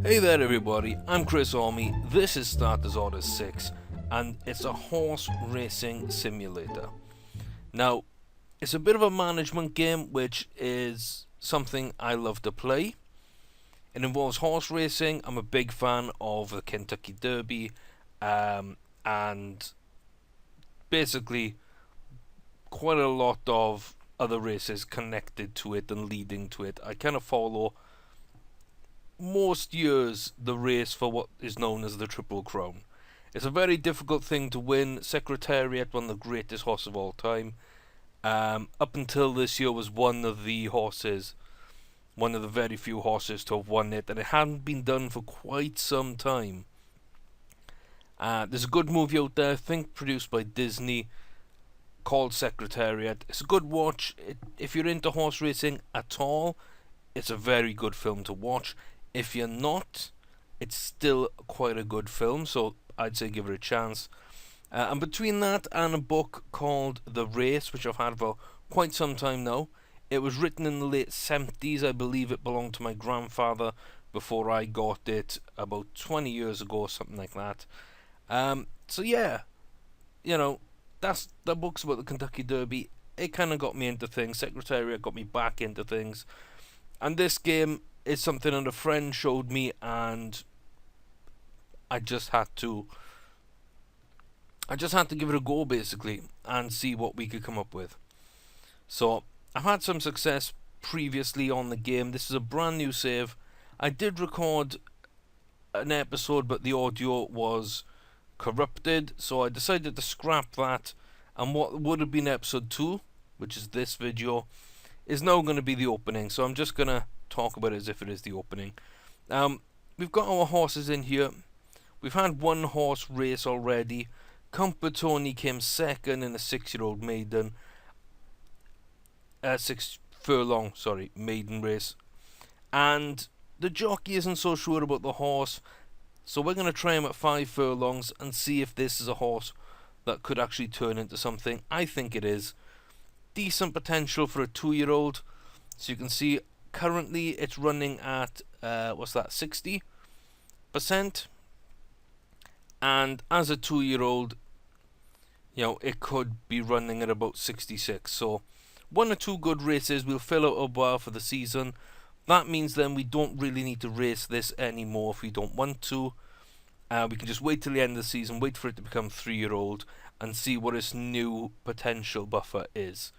Hey there everybody, I'm Chris Army, this is Starters Order 6, and it's a horse racing simulator. Now, it's a bit of a management game, which is something I love to play. It involves horse racing. I'm a big fan of the Kentucky Derby, and basically quite a lot of other races connected to it and leading to it. I kind of follow most years the race for what is known as the Triple Crown. It's a very difficult thing to win. Secretariat, one of the greatest horses of all time, up until this year was one of the very few horses to have won it, and it hadn't been done for quite some time. There's a good movie out there, I think produced by Disney, called Secretariat. It's a good watch. If you're into horse racing at all, it's a very good film to watch. If you're not, it's still quite a good film, so I'd say give it a chance. And between that and a book called The Race, which I've had for quite some time now, it was written in the late 70s. I believe it belonged to my grandfather before I got it about 20 years ago or something like that. So yeah, that's the book's about the Kentucky Derby. It kind of got me into things. Secretariat got me back into things. And this game is something that a friend showed me, and I just had to give it a go basically and see what we could come up with. So I've had some success previously on the game. This is a brand new save. I did record an episode, but the audio was corrupted, so I decided to scrap that, and what would have been episode 2, which is this video, is now going to be the opening. So I'm just going to talk about it as if it is the opening. We've got our horses in here. We've had one horse race already. Count Bertoni came second in a 6-year-old maiden. 6 furlong, maiden race. And the jockey isn't so sure about the horse, so we're going to try him at 5 furlongs and see if this is a horse that could actually turn into something. I think it is. Decent potential for a 2-year-old. So you can see currently it's running at 60%, and as a 2-year-old, it could be running at about 66. So 1 or 2 good races will fill out a bar for the season. That means then we don't really need to race this anymore if we don't want to. We can just wait till the end of the season, wait for it to become 3-year-old, and see what its new potential buffer is.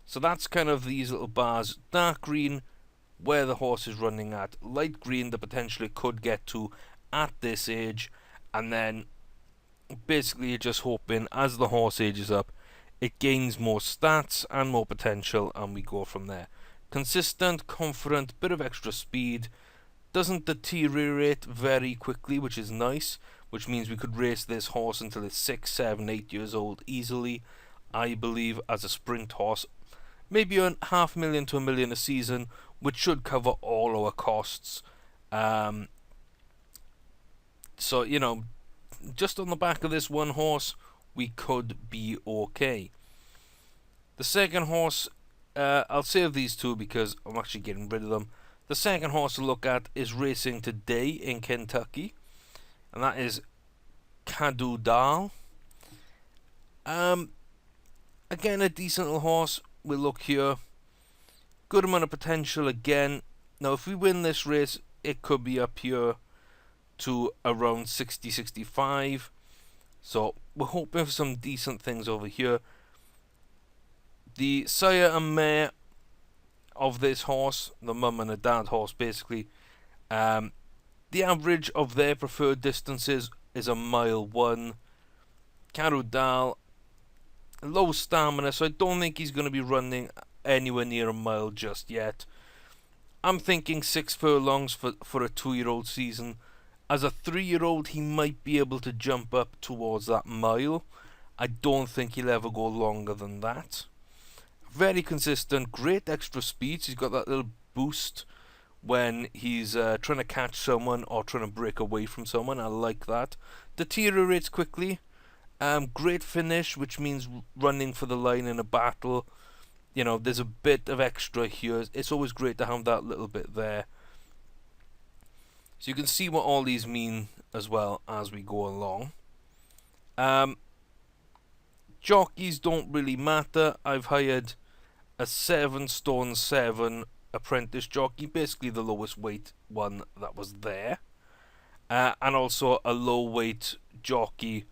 So that's kind of these little bars. Dark green, where the horse is running at. Light green, the potential it could get to at this age. And then basically you're just hoping as the horse ages up, it gains more stats and more potential, and we go from there. Consistent, confident, bit of extra speed. Doesn't deteriorate very quickly, which is nice. Which means we could race this horse until it's 6, 7, 8 years old easily. I believe as a sprint horse. Maybe earn $500,000 to $1 million a season, which should cover all our costs. So, just on the back of this one horse, we could be okay. The second horse, I'll save these two because I'm actually getting rid of them. The second horse to look at is racing today in Kentucky, and that is Cadudal. Again, a decent little horse. We'll look here. Good amount of potential again. Now, if we win this race, it could be up here to around 60, 65. So we're hoping for some decent things over here. The sire and mare of this horse, the mum and the dad horse basically, the average of their preferred distances is a mile 1. Carudal, low stamina, so I don't think he's going to be running anywhere near a mile just yet. I'm thinking 6 furlongs for a 2-year-old season. As a 3-year-old, he might be able to jump up towards that mile. I don't think he'll ever go longer than that. Very consistent, great extra speeds. He's got that little boost when he's trying to catch someone or trying to break away from someone. I like that. Deteriorates quickly. Great finish, which means running for the line in a battle. There's a bit of extra here. It's always great to have that little bit there. So you can see what all these mean as well as we go along. Jockeys don't really matter. I've hired a 7 stone 7 apprentice jockey, basically the lowest weight one that was there, and also a low weight jockey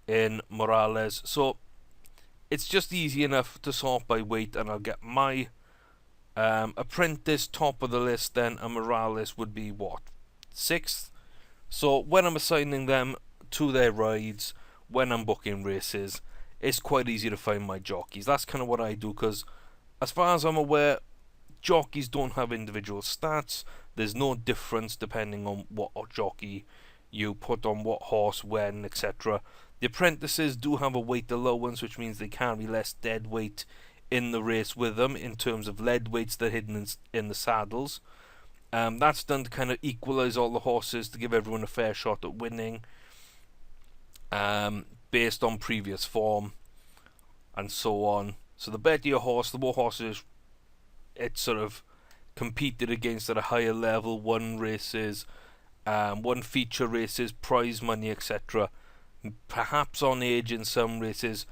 in Morales. So it's just easy enough to sort by weight, and I'll get my apprentice top of the list then, and Morales would be what, 6th. So when I'm assigning them to their rides, when I'm booking races, it's quite easy to find my jockeys. That's kind of what I do, because as far as I'm aware, jockeys don't have individual stats. There's no difference depending on what jockey you put on what horse, when, etc. The apprentices do have a weight allowance, which means they carry less dead weight in the race with them in terms of lead weights that are hidden in the saddles. That's done to kind of equalise all the horses, to give everyone a fair shot at winning, based on previous form and so on. So the better your horse, the more horses it's sort of competed against at a higher level, won races, won feature races, prize money, etc. Perhaps on age in some races.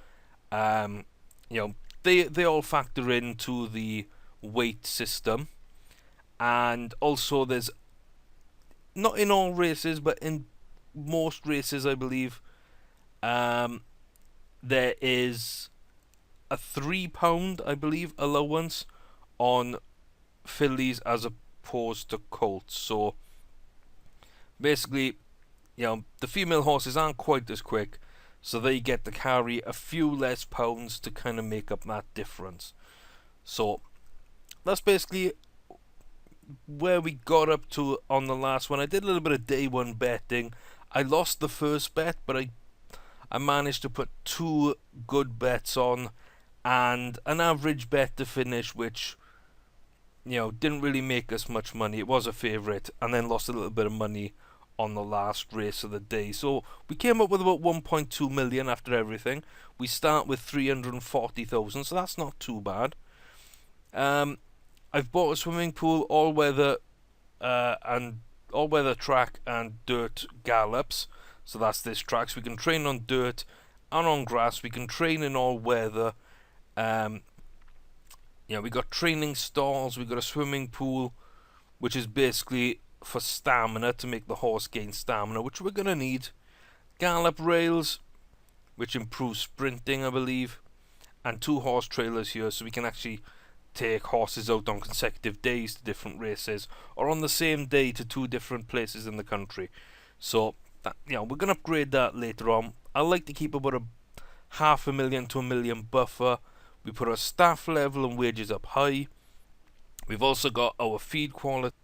You know, they all factor into the weight system. And also there's, not in all races, but in most races I believe, there is a £3, I believe, allowance on fillies as opposed to colts. So basically, you know, the female horses aren't quite as quick, so they get to carry a few less pounds to kind of make up that difference. So that's basically where we got up to on the last one. I did a little bit of day one betting. I lost the first bet, but I managed to put 2 good bets on and an average bet to finish, which, you know, didn't really make us much money. It was a favourite, and then lost a little bit of money on the last race of the day. So we came up with about 1.2 million after everything. We start with 340,000, so that's not too bad. I've bought a swimming pool, all-weather track and dirt gallops. So that's this track. So we can train on dirt and on grass. We can train in all weather. You know, we got training stalls. We got a swimming pool, which is basically for stamina, to make the horse gain stamina, which we're gonna need. Gallop rails, which improves sprinting, I believe, and 2 horse trailers here, so we can actually take horses out on consecutive days to different races, or on the same day to 2 different places in the country. So that, you know, we're gonna upgrade that later on. I like to keep about a $500,000 to $1 million buffer. We put our staff level and wages up high. We've also got our feed quality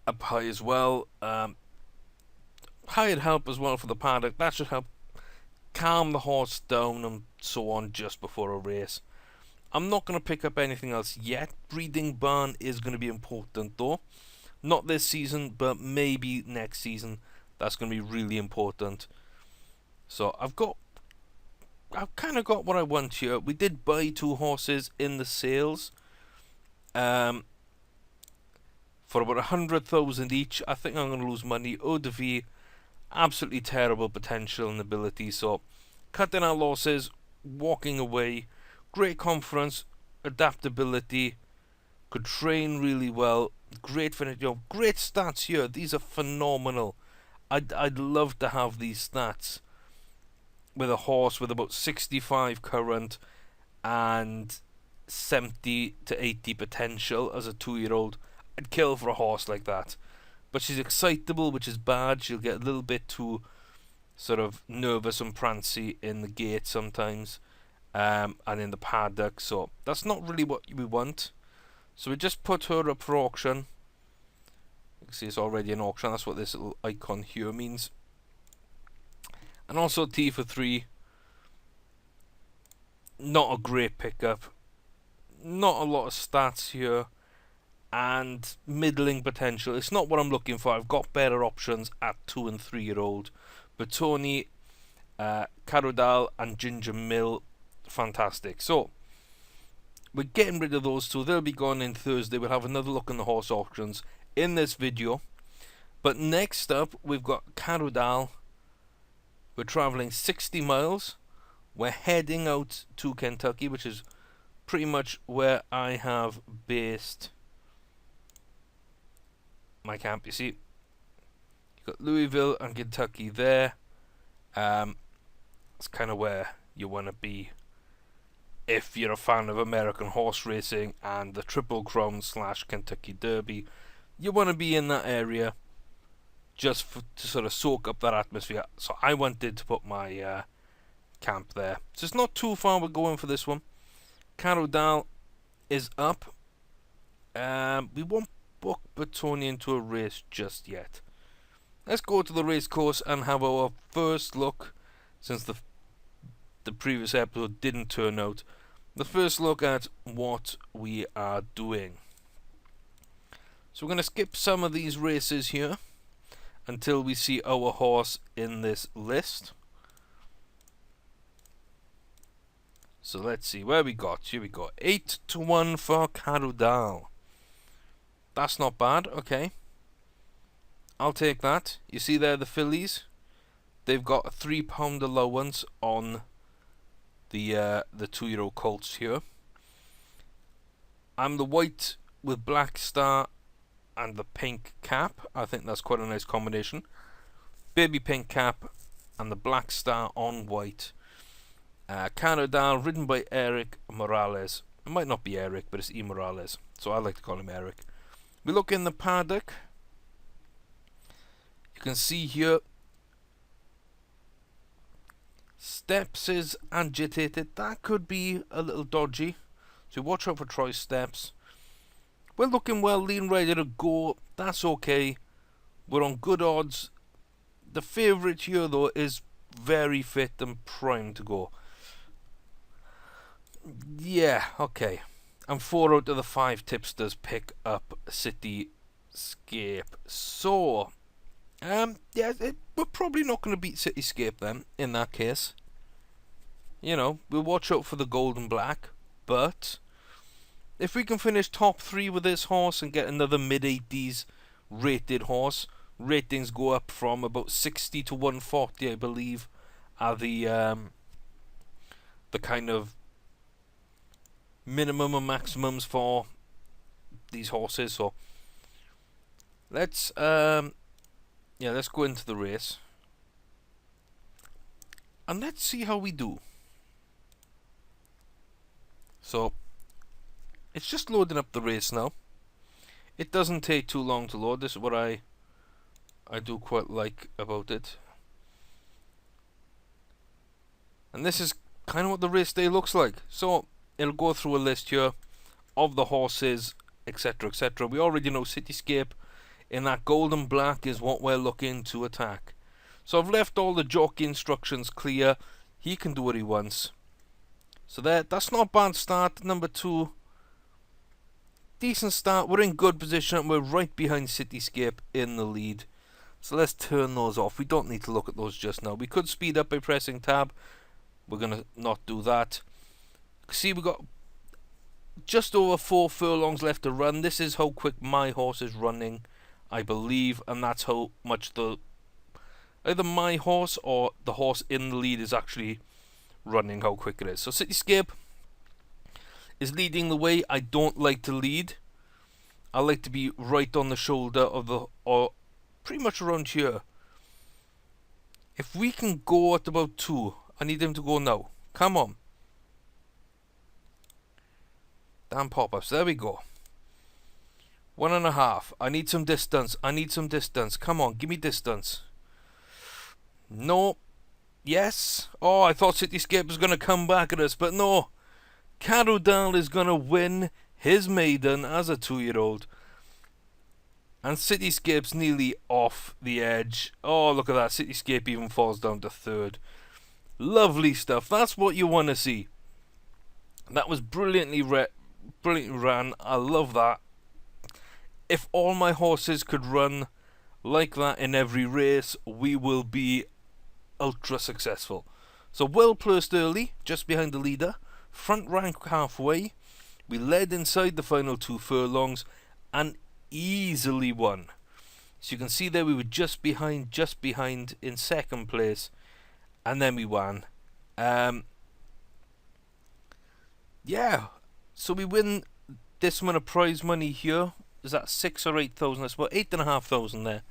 up high as well. Hired help as well for the paddock. That should help calm the horse down and so on just before a race. I'm not going to pick up anything else yet. Breeding barn is going to be important though. Not this season, but maybe next season. That's going to be really important. So I've kind of got what I want here. We did buy 2 horses in the sales, for about 100,000 each. I think I'm going to lose money. Eau de Vie, absolutely terrible potential and ability. So cutting our losses, walking away. Great confidence, adaptability, could train really well. Great finish, you know, great stats here. These are phenomenal. I'd love to have these stats with a horse with about 65 current and 70 to 80 potential as a 2-year-old. I'd kill for a horse like that. But she's excitable, which is bad. She'll get a little bit too sort of nervous and prancy in the gate sometimes, and in the paddock. So that's not really what we want. So we just put her up for auction. You can see it's already an auction. That's what this little icon here means. And also T for 3. Not a great pickup. Not a lot of stats here. And middling potential. It's not what I'm looking for. I've got better options at 2 and 3-year-old. Bertoni, Carodal and Ginger Mill. Fantastic. So we're getting rid of those 2. They'll be gone in Thursday. We'll have another look in the horse auctions in this video. But next up, we've got Carudal. We're traveling 60 miles. We're heading out to Kentucky, which is pretty much where I have based my camp. You see, you've got Louisville and Kentucky there. It's kind of where you want to be if you're a fan of American horse racing and the Triple Crown / Kentucky Derby. You want to be in that area just to sort of soak up that atmosphere. So I wanted to put my camp there. So it's not too far we're going for this one. Carudal is up. We won't book Bertoni into a race just yet. Let's go to the race course and have our first look, since the previous episode didn't turn out, the first look at what we are doing. So we're going to skip some of these races here until we see our horse in this list. So let's see where we got. Here we go. 8-1 for Carudal. That's not bad. Okay, I'll take that. You see there the fillies. They've got a £3 allowance on the 2-year-old colts here. I'm the white with black star and the pink cap. I think that's quite a nice combination. Baby pink cap and the black star on white. Carudal, ridden by Eric Morales. It might not be Eric, but it's E. Morales, so I like to call him Eric. We look in the paddock. You can see here, Steps is agitated. That could be a little dodgy, so watch out for Troy Steps. We're looking well, lean ready to go. That's okay. We're on good odds. The favourite here, though, is very fit and primed to go. Yeah, okay. And 4 out of the 5 tipsters pick up Cityscape. So, yeah, we're probably not going to beat Cityscape then, in that case. You know, we'll watch out for the gold and black. But if we can finish top 3 with this horse and get another mid-80s rated horse, ratings go up from about 60 to 140, I believe, are the kind of minimum and maximums for these horses. So let's let's go into the race and let's see how we do. So it's just loading up the race now. It doesn't take too long to load. This is what I do quite like about it. And this is kind of what the race day looks like. So it'll go through a list here of the horses, etc, etc. We already know Cityscape in that gold and black is what we're looking to attack. So I've left all the jockey instructions clear. He can do what he wants. So that's not a bad start. Number 2, decent start. We're in good position. We're right behind Cityscape in the lead. So let's turn those off. We don't need to look at those just now. We could speed up by pressing tab. We're going to not do that. See, we've got just over 4 furlongs left to run. This is how quick my horse is running, I believe, and that's how much either my horse or the horse in the lead is actually running, how quick it is. So Cityscape is leading the way. I don't like to lead. I like to be right on the shoulder of or pretty much around here. If we can go at about 2, I need him to go now. Come on. Damn pop-ups. There we go. 1.5. I need some distance. I need some distance. Come on, give me distance. No. Yes. Oh, I thought Cityscape was going to come back at us, but no. Carudal is going to win his maiden as a 2-year-old. And Cityscape's nearly off the edge. Oh, look at that. Cityscape even falls down to 3rd. Lovely stuff. That's what you want to see. That was brilliantly ran. I love that. If all my horses could run like that in every race, we will be ultra successful. So well placed early, just behind the leader. Front rank halfway. We led inside the final 2 furlongs and easily won. So you can see there we were just behind in second place, and then we won. Yeah, so we win this amount of prize money here. Is that 6,000 or 8,000? That's about 8,500 there.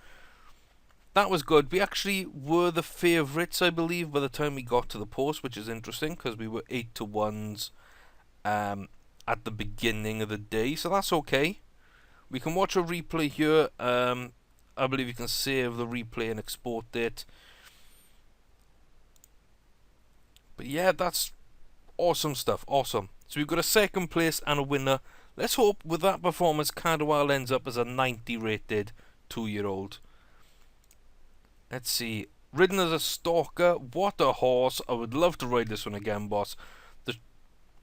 That was good. We actually were the favourites, I believe, by the time we got to the post, which is interesting because we were 8-1s at the beginning of the day, so that's okay. We can watch a replay here. I believe you can save the replay and export it. But yeah, that's awesome stuff. Awesome. So we've got a second place and a winner. Let's hope with that performance, Cadwell ends up as a 90 rated 2-year-old. Let's see. Ridden as a stalker. What a horse. I would love to ride this one again, boss.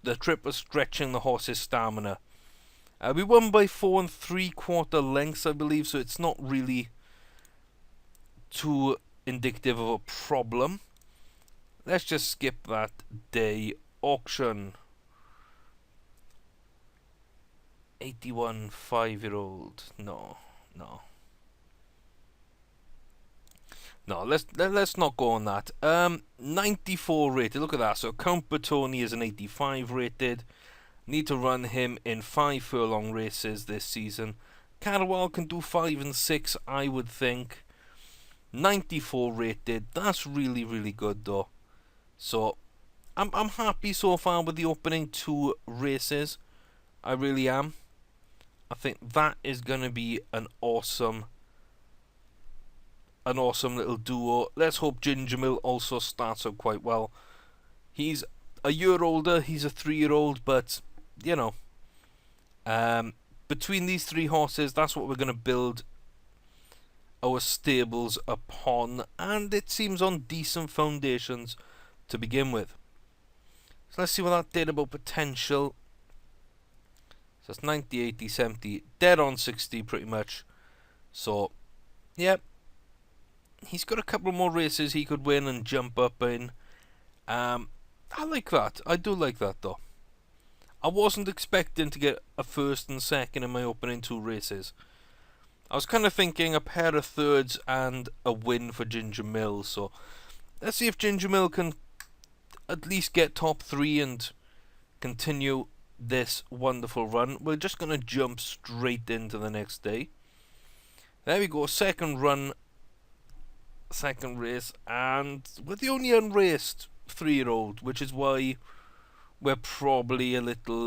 The trip was stretching the horse's stamina. We won by 4 3/4 lengths, I believe, so it's not really too indicative of a problem. Let's just skip that day. Auction. 81 5-year-old. No. No, let's not go on that. 94 rated. Look at that. So Count Bertoni is an 85 rated. Need to run him in 5 furlong races this season. Cadwell can do 5 and 6, I would think. 94 rated. That's really, really good though. So I'm happy so far with the opening 2 races. I really am. I think that is gonna be an awesome little duo. Let's hope Ginger Mill also starts out quite well. He's a year older, he's a 3-year-old, but you know, between these 3 horses, that's what we're going to build our stables upon, and it seems on decent foundations to begin with. So let's see what that did about potential. So that's 90, 80, 70, dead on 60 pretty much. So, yeah, he's got a couple more races he could win and jump up in. I like that. I do like that though. I wasn't expecting to get a first and second in my opening 2 races. I was kind of thinking a pair of thirds and a win for Ginger Mill. So let's see if Ginger Mill can at least get top 3 and continue this wonderful run. We're just going to jump straight into the next day. There we go, second run, second race, and we're the only unraced 3-year-old, which is why we're probably a little,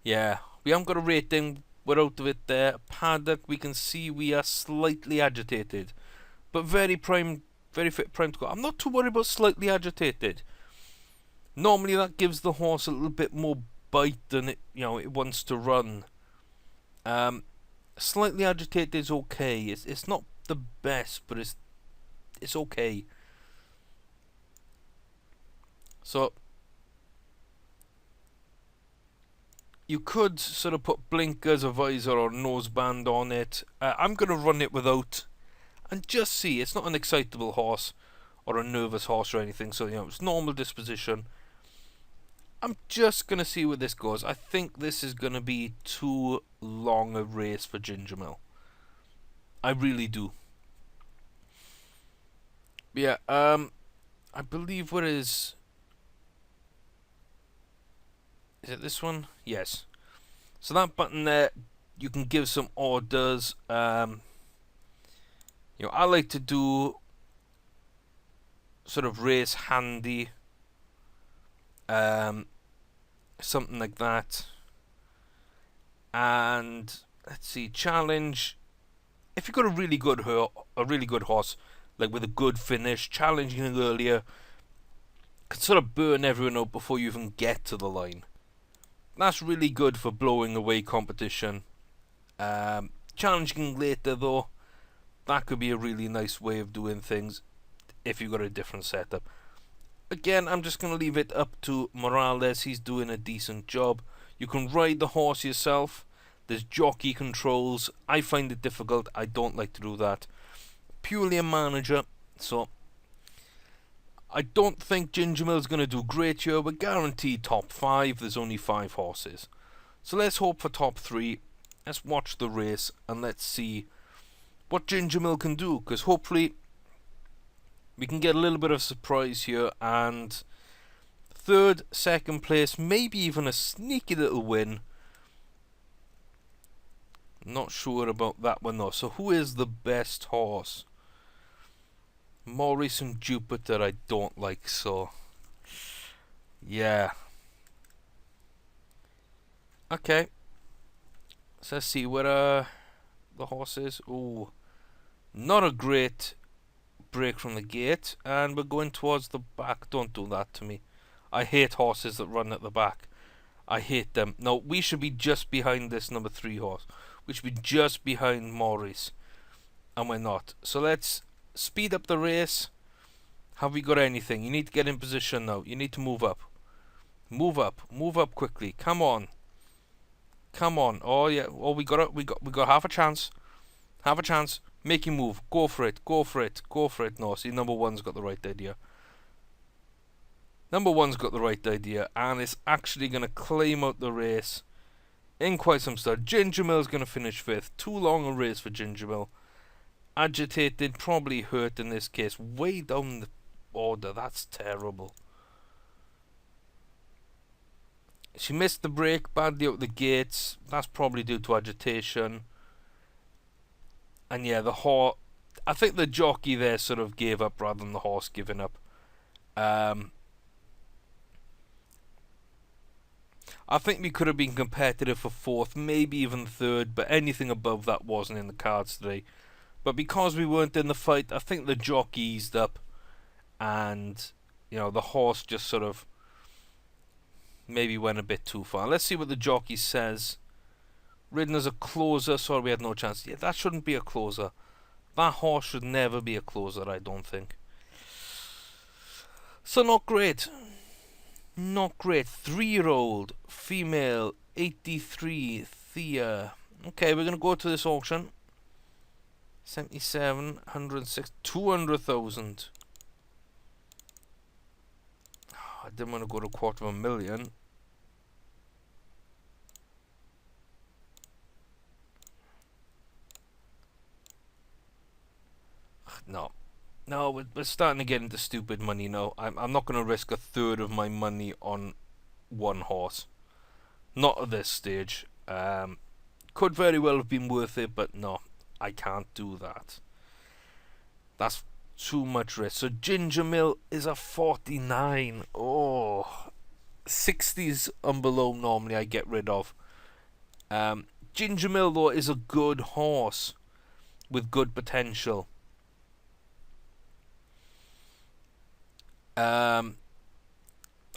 yeah, we haven't got a rating, we're out of it there. Paddock, we can see we are slightly agitated, but very fit, prime to go. I'm not too worried about slightly agitated. Normally that gives the horse a little bit more bite than it wants to run. Slightly agitated is okay. It's not the best, but it's okay. So you could sort of put blinkers, a visor, or noseband on it. I'm going to run it without, and just see. It's not an excitable horse or a nervous horse or anything, so it's normal disposition. I'm just going to see where this goes. I think this is going to be too long a race for Ginger Mill. I really do. But yeah, I believe what is it this one? Yes. So that button there, you can give some orders. I like to do sort of race handy, something like that. And let's see, challenge. If you've got a really good horse, like with a good finish, challenging earlier can sort of burn everyone out before you even get to the line. That's really good for blowing away competition. Challenging later though, that could be a really nice way of doing things if you've got a different setup. Again, I'm just going to leave it up to Morales. He's doing a decent job. You can ride the horse yourself. There's jockey controls. I find it difficult. I don't like to do that. Purely a manager, so I don't think Ginger Mill's going to do great here. We're guaranteed top 5. There's only 5 horses. So let's hope for top 3. let's watch the race and let's see what Ginger Mill can do, because hopefully we can get a little bit of surprise here, and third, second place, maybe even a sneaky little win. Not sure about that one though. So who is the best horse? Maurice and Jupiter I don't like, so yeah. Okay. So let's see where the horse is. Ooh, not a great break from the gate, and we're going towards the back. Don't do that to me. I hate horses that run at the back. I hate them. No, we should be just behind this number 3 horse. We should be just behind Maurice, and we're not. So let's speed up the race. Have we got anything? You need to get in position now. You need to move up. Move up. Move up quickly. Come on. Come on. Oh yeah. Oh, we got half a chance. Half a chance. Make him move. Go for it. Go for it. Go for it. No, see, number 1's got the right idea. Number 1's got the right idea, and it's actually going to claim out the race in quite some style. Ginger Mill's going to finish 5th. Too long a race for Ginger Mill. Agitated, probably hurt in this case. Way down the order. That's terrible. She missed the break badly out the gates. That's probably due to agitation. And yeah, the horse, I think the jockey there sort of gave up rather than the horse giving up. I think we could have been competitive for 4th, maybe even 3rd, but anything above that wasn't in the cards today. But because we weren't in the fight, I think the jockey eased up, and you know, the horse just sort of maybe went a bit too far. Let's see what the jockey says. Ridden as a closer. Sorry, we had no chance. Yeah, that shouldn't be a closer. That horse should never be a closer, I don't think. So not great. Not great. 3-year-old female, 83, Thea. Okay, we're gonna go to this auction. 77, 106, 200,000. I didn't want to go to 250,000. No. No, we're starting to get into stupid money now. I'm not going to risk 1/3 of my money on one horse. Not at this stage. Could very well have been worth it, but no, I can't do that. That's too much risk. So Ginger Mill is a 49. Oh, 60s and below normally I get rid of. Ginger Mill though is a good horse with good potential.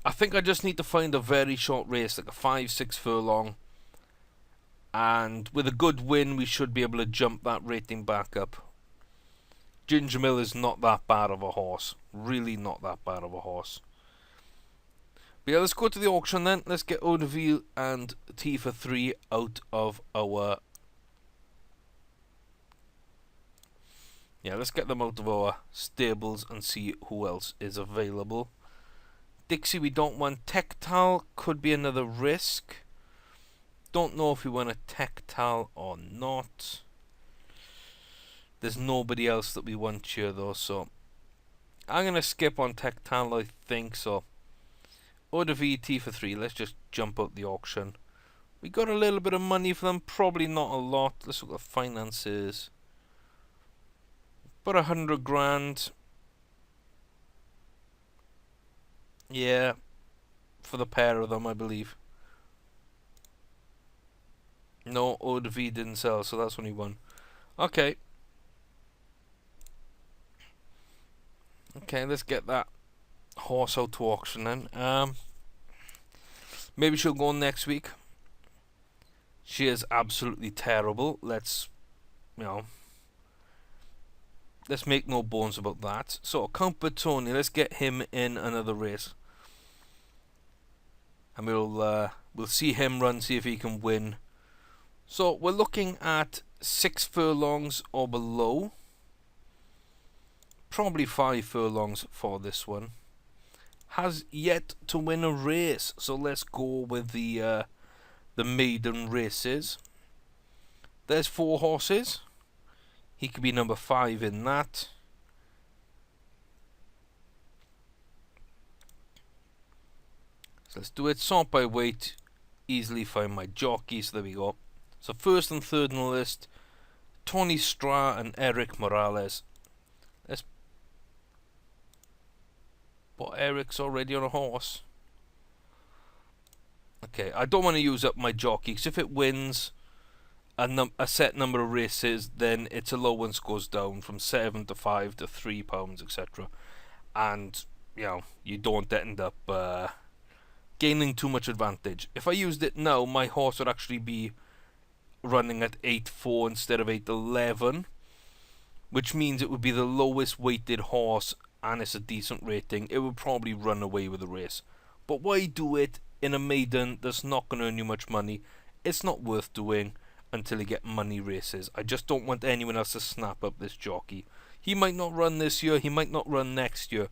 I think I just need to find a very short race, like a 5-6 furlong, and with a good win we should be able to jump that rating back up. Ginger Mill is not that bad of a horse, really not that bad of a horse. But yeah, let's go to the auction then. Let's get Eau de Ville and T for 3 out of our... Yeah, let's get them out of our stables and see who else is available. Dixie we don't want. Tectal could be another risk. Don't know if we want a Tectal or not. There's nobody else that we want here though, so I'm going to skip on Tectal, I think. So Eau de Vie T for 3, let's just jump out the auction. We got a little bit of money for them, probably not a lot. Let's look at finances. About 100 grand. Yeah, for the pair of them, I believe. No, Eau de Vie didn't sell, so that's only one. Okay. Okay, let's get that horse out to auction then. Maybe she'll go next week. She is absolutely terrible. Let's, you know, let's make no bones about that. So, Count Bertoni, let's get him in another race. And we'll see him run, see if he can win. So, we're looking at 6 furlongs or below. Probably 5 furlongs for this one. Has yet to win a race. So, let's go with the maiden races. There's 4 horses. He could be number 5 in that. So let's do it. Sort by weight. Easily find my jockey. So there we go. So first and third on the list, Tony Stra and Eric Morales. But Eric's already on a horse. Okay, I don't want to use up my jockey, because if it wins a set number of races, then its allowance goes down from 7 to 5 to £3, etc. And, you know, you don't end up gaining too much advantage. If I used it now, my horse would actually be running at 8-4 instead of 8-11, which means it would be the lowest weighted horse, and it's a decent rating. It would probably run away with the race. But why do it in a maiden that's not going to earn you much money? It's not worth doing until you get money races. I just don't want anyone else to snap up this jockey. He might not run this year, he might not run next year,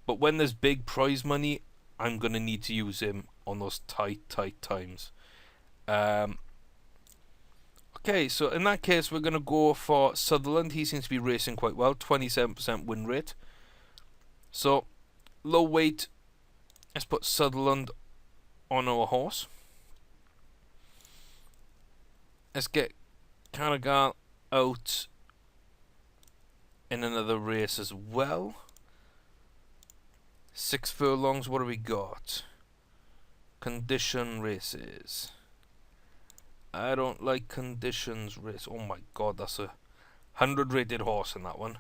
but when there's big prize money, I'm going to need to use him on those tight times. Okay, so in that case, we're going to go for Sutherland. He seems to be racing quite well, 27% win rate. So, low weight, let's put Sutherland on our horse. Let's get Carrigal out in another race as well. 6 furlongs, what do we got? Condition races. I don't like conditions race. Oh my god, that's a 100 rated horse in that one.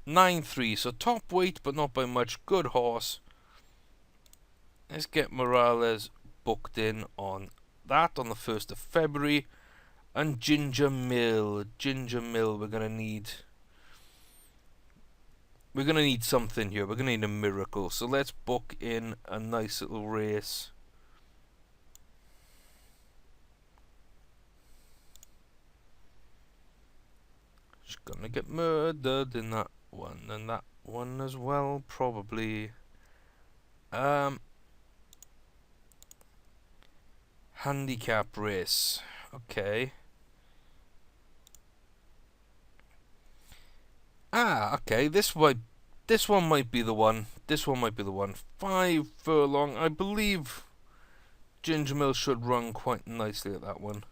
9-3, so top weight but not by much. Good horse. Let's get Morales booked in on that on the 1st of February. And Ginger Mill, we're gonna need something here. We're gonna need a miracle. So let's book in a nice little race. She's gonna get murdered in that one, and that one as well, probably. Handicap race. Okay. Okay. This one might be the one. 5 furlong. I believe Ginger Mill should run quite nicely at that one.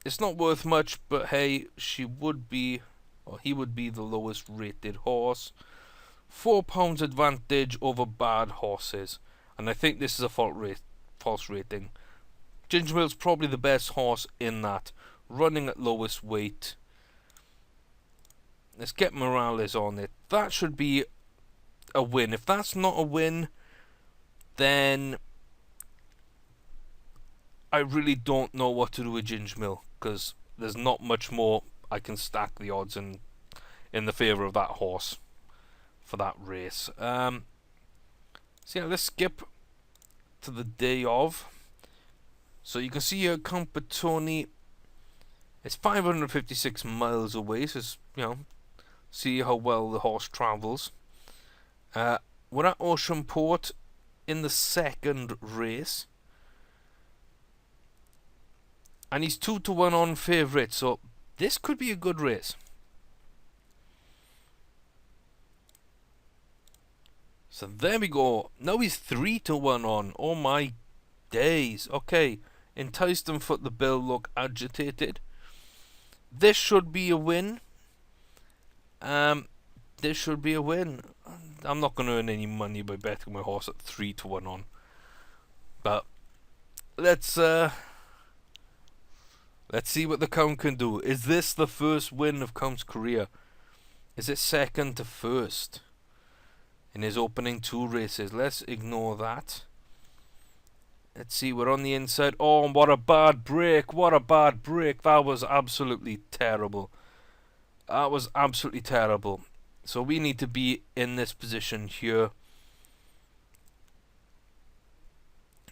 It's not worth much, but hey, he would be the lowest rated horse. £4 advantage over bad horses, and I think this is a false rating. Ginger Mill's probably the best horse in that, running at lowest weight. Let's get Morales on it. That should be a win. If that's not a win, then I really don't know what to do with Ginger Mill, because there's not much more I can stack the odds in the favour of that horse for that race. So yeah, let's skip to the day of. So you can see here, Compatoni, it's 556 miles away, so it's, you know, see how well the horse travels. We're at Oceanport in the second race, and he's 2-1 on favourite, so this could be a good race. So there we go. Now he's 3-1 on. Oh my days. Okay, enticed him foot the bill, look agitated. This should be a win. This should be a win. I'm not going to earn any money by betting my horse at 3-1 on. But let's see what the Count can do. Is this the first win of Count's career? Is it second to first in his opening 2 races? Let's ignore that. Let's see, we're on the inside. Oh, what a bad break. What a bad break. That was absolutely terrible. That was absolutely terrible. So we need to be in this position here.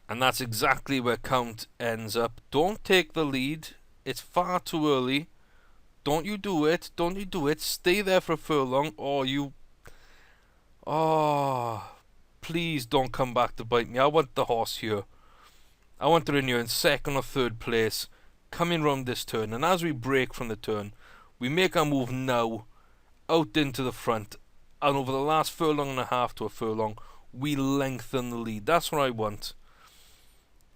And that's exactly where Count ends up. Don't take the lead. It's far too early. Don't you do it. Don't you do it. Stay there for a furlong. Oh, please don't come back to bite me. I want the horse here. I want her in here in second or third place, coming round this turn, and as we break from the turn, we make our move now, out into the front, and over the last furlong and a half to a furlong, we lengthen the lead. That's what I want.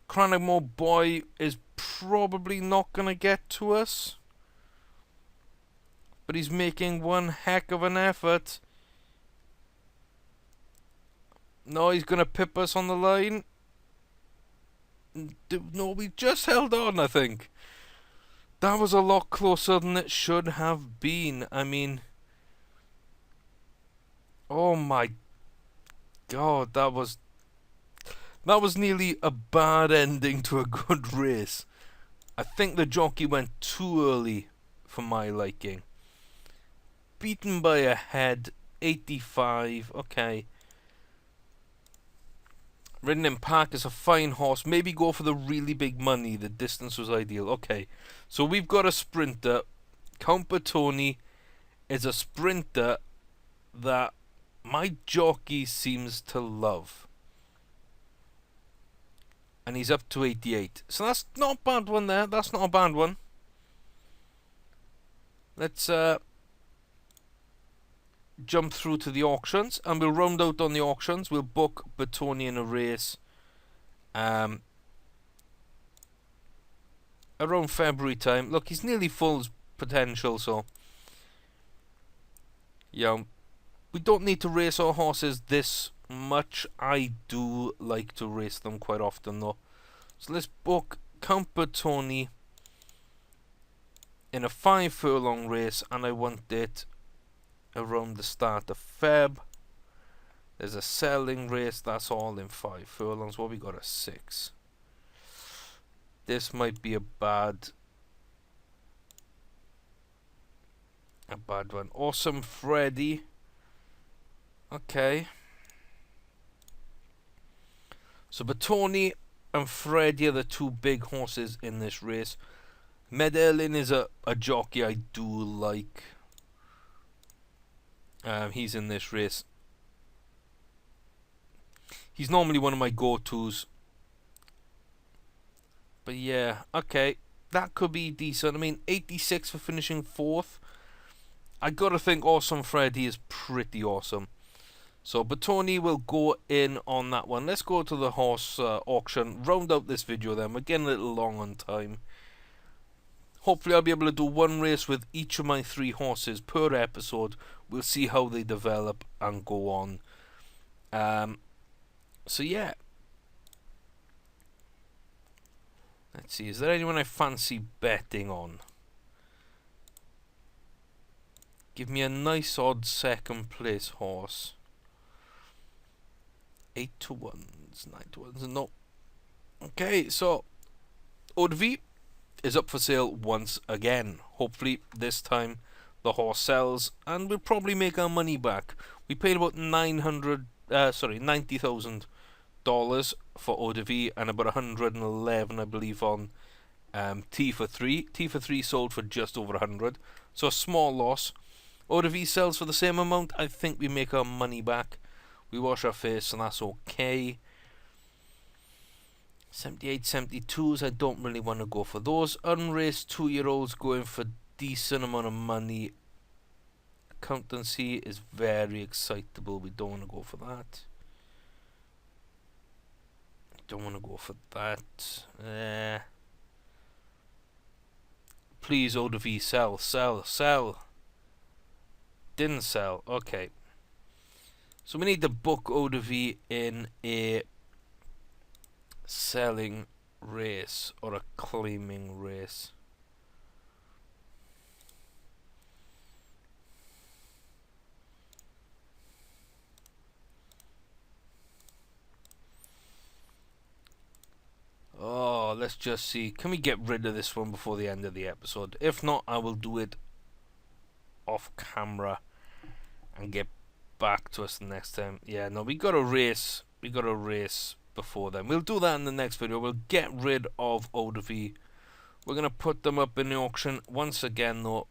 Cranagmore Boy is probably not going to get to us, but he's making one heck of an effort. No, he's going to pip us on the line. No, we just held on, I think. That was a lot closer than it should have been. I mean, oh my God, that was nearly a bad ending to a good race. I think the jockey went too early for my liking. Beaten by a head, 85, okay. Ridden in Park is a fine horse. Maybe go for the really big money. The distance was ideal. Okay, so we've got a sprinter. Count Bertoni is a sprinter that my jockey seems to love. And he's up to 88. So that's not a bad one there. That's not a bad one. Let's jump through to the auctions, and we'll round out on the auctions. We'll book Bertoni in a race around February time. Look, he's nearly full potential, so yeah, we don't need to race our horses this much. I do like to race them quite often though. So let's book Count Bertoni in a 5 furlong race, and I want it around the start of Feb. There's a selling race, that's all in 5 furlongs. What we got, a 6. This might be a bad one. Awesome Freddy. Okay. So Bertoni and Freddy are the two big horses in this race. Medellin is a jockey I do like. He's in this race. He's normally one of my go-tos. But yeah, okay. That could be decent. I mean, 86 for finishing 4th. I gotta think Awesome Freddy is pretty awesome. So Bertoni will go in on that one. Let's go to the horse auction. Round out this video then. We're getting a little long on time. Hopefully I'll be able to do one race with each of my 3 horses per episode. We'll see how they develop and go on. So yeah. Let's see, is there anyone I fancy betting on? Give me a nice odd second place horse. 8 to 1s, 9 to 1s, no. Okay, so Eau de Vie is up for sale once again. Hopefully this time the horse sells and we'll probably make our money back. We paid about $90,000 for Eau de Vie and about 111 I believe on T for 3. T for 3 sold for just over 100, so a small loss. Eau de Vie sells for the same amount. I think we make our money back. We wash our face and that's okay. 78, 72s, I don't really want to go for those. Unraced 2-year-olds going for decent amount of money. Accountancy is very excitable. We don't want to go for that. Don't want to go for that. Please, Eau de Vie, sell, sell, sell. Didn't sell. Okay. So we need to book Eau de Vie in a selling race or a claiming race. Oh, let's just see. Can we get rid of this one before the end of the episode? If not, I will do it off camera and get back to us next time. Yeah, no, we got a race. We got a race before then. We'll do that in the next video. We'll get rid of Eau de Vie. We're going to put them up in the auction once again, though,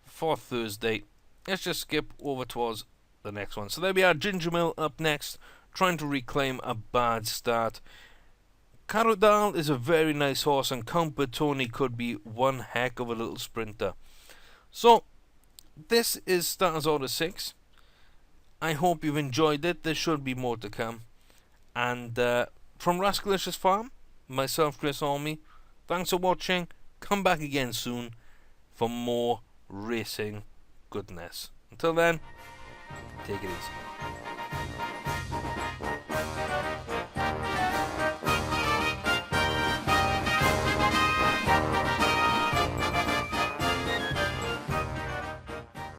for Thursday. Let's just skip over towards the next one. So there we are, Ginger Mill up next, trying to reclaim a bad start. Carodal is a very nice horse, and Count Bertoni could be one heck of a little sprinter. So, this is Starters Order 6. I hope you've enjoyed it. There should be more to come. And from Rascalicious Farm, myself, Chris Army, thanks for watching. Come back again soon for more racing goodness. Until then, take it easy.